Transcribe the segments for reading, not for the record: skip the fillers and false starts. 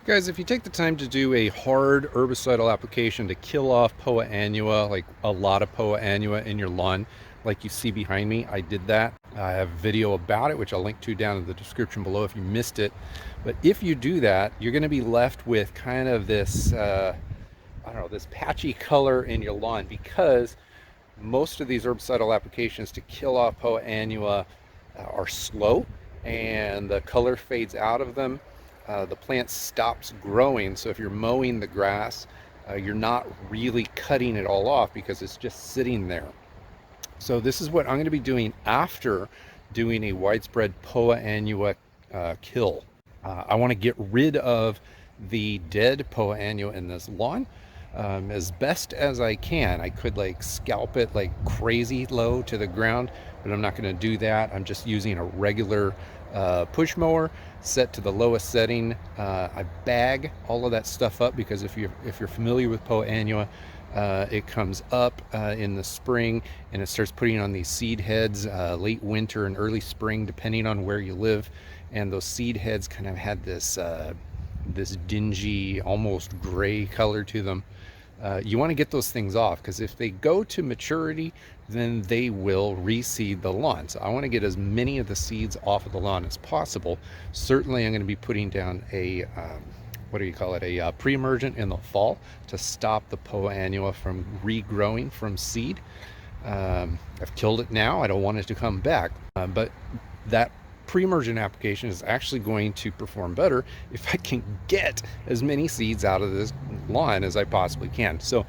Guys, if you take the time to do a hard herbicidal application to kill off Poa Annua, like a lot of Poa Annua in your lawn, like you see behind me, I did that. I have a video about it, which I'll link to down in the description below if you missed it. But if you do that, you're going to be left with kind of this, I don't know, this patchy color in your lawn, because most of these herbicidal applications to kill off Poa Annua are slow, and the color fades out of them. The plant stops growing, so if you're mowing the grass, you're not really cutting it all off because it's just sitting there. So this is what I'm going to be doing after doing a widespread Poa Annua kill. I want to get rid of the dead Poa Annua in this lawn as best as I can. I could like scalp it like crazy low to the ground, but I'm not going to do that. I'm just using a regular push mower set to the lowest setting. I bag all of that stuff up because if you're familiar with Poa Annua, it comes up in the spring and it starts putting on these seed heads late winter and early spring, depending on where you live. And those seed heads kind of had this this dingy, almost gray color to them. You want to get those things off, because if they go to maturity, then they will reseed the lawn. So I want to get as many of the seeds off of the lawn as possible. Certainly I'm going to be putting down a what do you call it, a pre-emergent in the fall to stop the Poa Annua from regrowing from seed. I've killed it now. I don't want it to come back, but that pre-emergent application is actually going to perform better if I can get as many seeds out of this lawn as I possibly can. So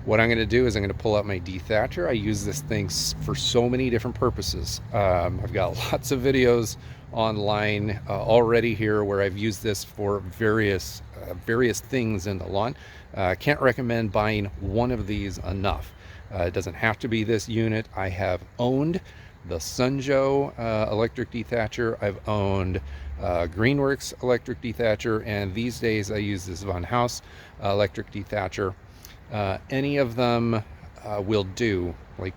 what I'm going to do is I'm going to pull out my dethatcher. I use this thing for so many different purposes. I've got lots of videos online already here where I've used this for various things in the lawn. Can't recommend buying one of these enough. It doesn't have to be this unit. I have owned the Sunjo electric dethatcher. I've owned Greenworks electric dethatcher, and these days I use this Von House electric dethatcher. Any of them will do. Like,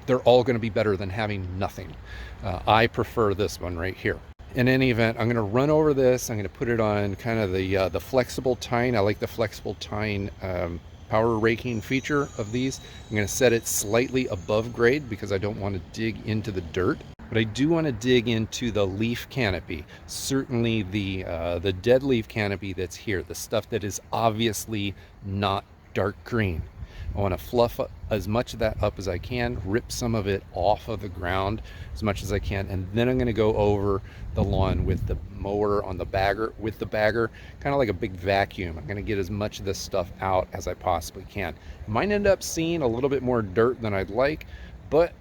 they're all going to be better than having nothing. I prefer this one right here. In any event, I'm going to run over this. I'm going to put it on kind of the flexible tine. I like the flexible tine power raking feature of these. I'm going to set it slightly above grade because I don't want to dig into the dirt, but I do want to dig into the leaf canopy. Certainly the dead leaf canopy that's here, the stuff that is obviously not dark green. I want to fluff as much of that up as I can, rip some of it off of the ground as much as I can, and then I'm going to go over the lawn with the mower on the bagger, kind of like a big vacuum. I'm going to get as much of this stuff out as I possibly can. Might end up seeing a little bit more dirt than I'd like, but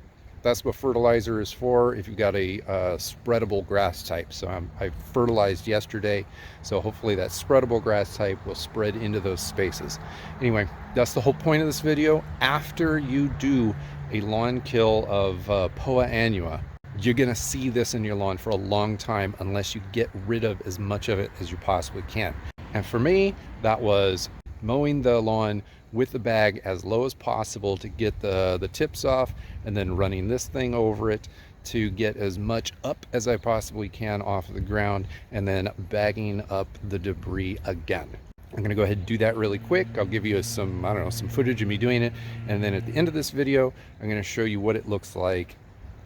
that's what fertilizer is for if you've got a spreadable grass type. So I fertilized yesterday, so hopefully that spreadable grass type will spread into those spaces. Anyway, that's the whole point of this video. After you do a lawn kill of Poa Annua, you're gonna see this in your lawn for a long time unless you get rid of as much of it as you possibly can. And for me, that was mowing the lawn with the bag as low as possible to get the tips off, and then running this thing over it to get as much up as I possibly can off of the ground, and then bagging up the debris again. I'm going to go ahead and do that really quick. I'll give you some, I don't know, some footage of me doing it, and then at the end of this video I'm going to show you what it looks like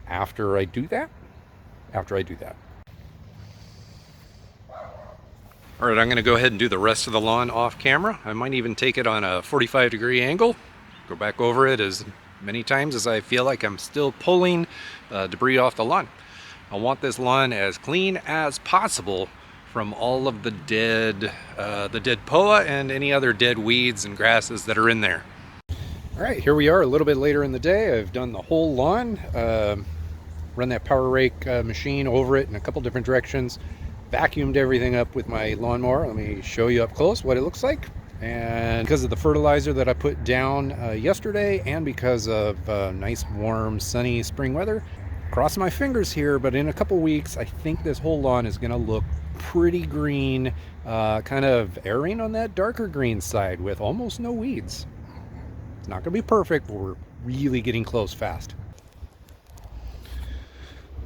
after I do that. All right, I'm going to go ahead and do the rest of the lawn off camera. I might even take it on a 45-degree angle, go back over it as many times as I feel like I'm still pulling debris off the lawn. I want this lawn as clean as possible from all of the dead Poa and any other dead weeds and grasses that are in there. All right, here we are a little bit later in the day. I've done the whole lawn, run that power rake machine over it in a couple different directions, vacuumed everything up with my lawnmower. Let me show you up close what it looks like. And because of the fertilizer that I put down yesterday, and because of nice warm sunny spring weather, cross my fingers here, but in a couple weeks I think this whole lawn is going to look pretty green, kind of erring on that darker green side with almost no weeds. It's not going to be perfect, but we're really getting close fast.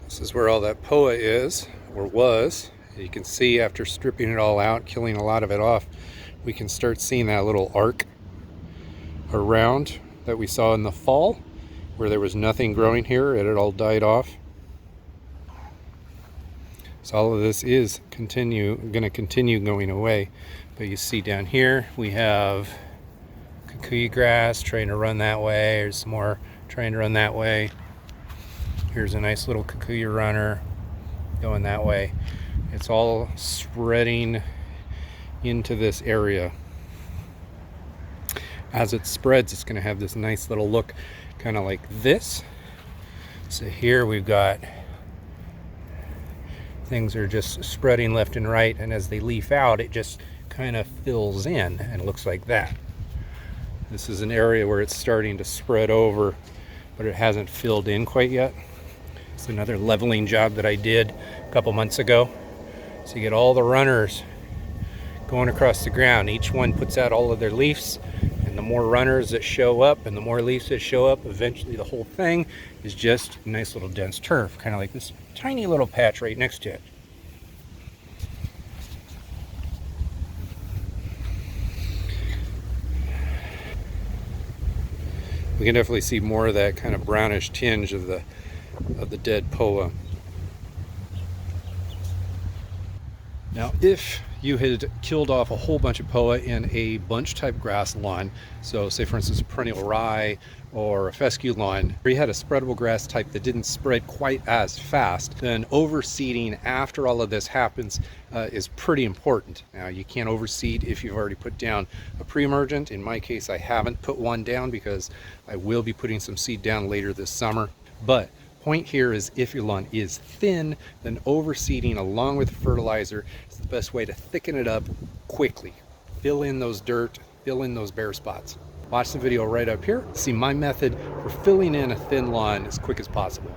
This is where all that Poa is, or was, You can see after stripping it all out, killing a lot of it off, we can start seeing that little arc around that we saw in the fall where there was nothing growing here. It had all died off. So all of this is going to continue going away. But you see down here we have Kikuyu grass trying to run that way. There's some more trying to run that way. Here's a nice little Kikuyu runner going that way. It's all spreading into this area. As it spreads, it's going to have this nice little look, kind of like this. So here we've got things are just spreading left and right, and as they leaf out, it just kind of fills in and looks like that. This is an area where it's starting to spread over, but it hasn't filled in quite yet. It's another leveling job that I did a couple months ago. So you get all the runners going across the ground. Each one puts out all of their leaves, and the more runners that show up and the more leaves that show up, eventually the whole thing is just a nice little dense turf, kind of like this tiny little patch right next to it. We can definitely see more of that kind of brownish tinge of the dead poa. Now, if you had killed off a whole bunch of poa in a bunch type grass lawn, so say for instance a perennial rye or a fescue lawn, where you had a spreadable grass type that didn't spread quite as fast, then overseeding after all of this happens is pretty important. Now, you can't overseed if you've already put down a pre-emergent. In my case, I haven't put one down because I will be putting some seed down later this summer. But point here is, if your lawn is thin, then overseeding along with fertilizer is the best way to thicken it up quickly. Fill in those dirt, fill in those bare spots. Watch the video right up here. See my method for filling in a thin lawn as quick as possible.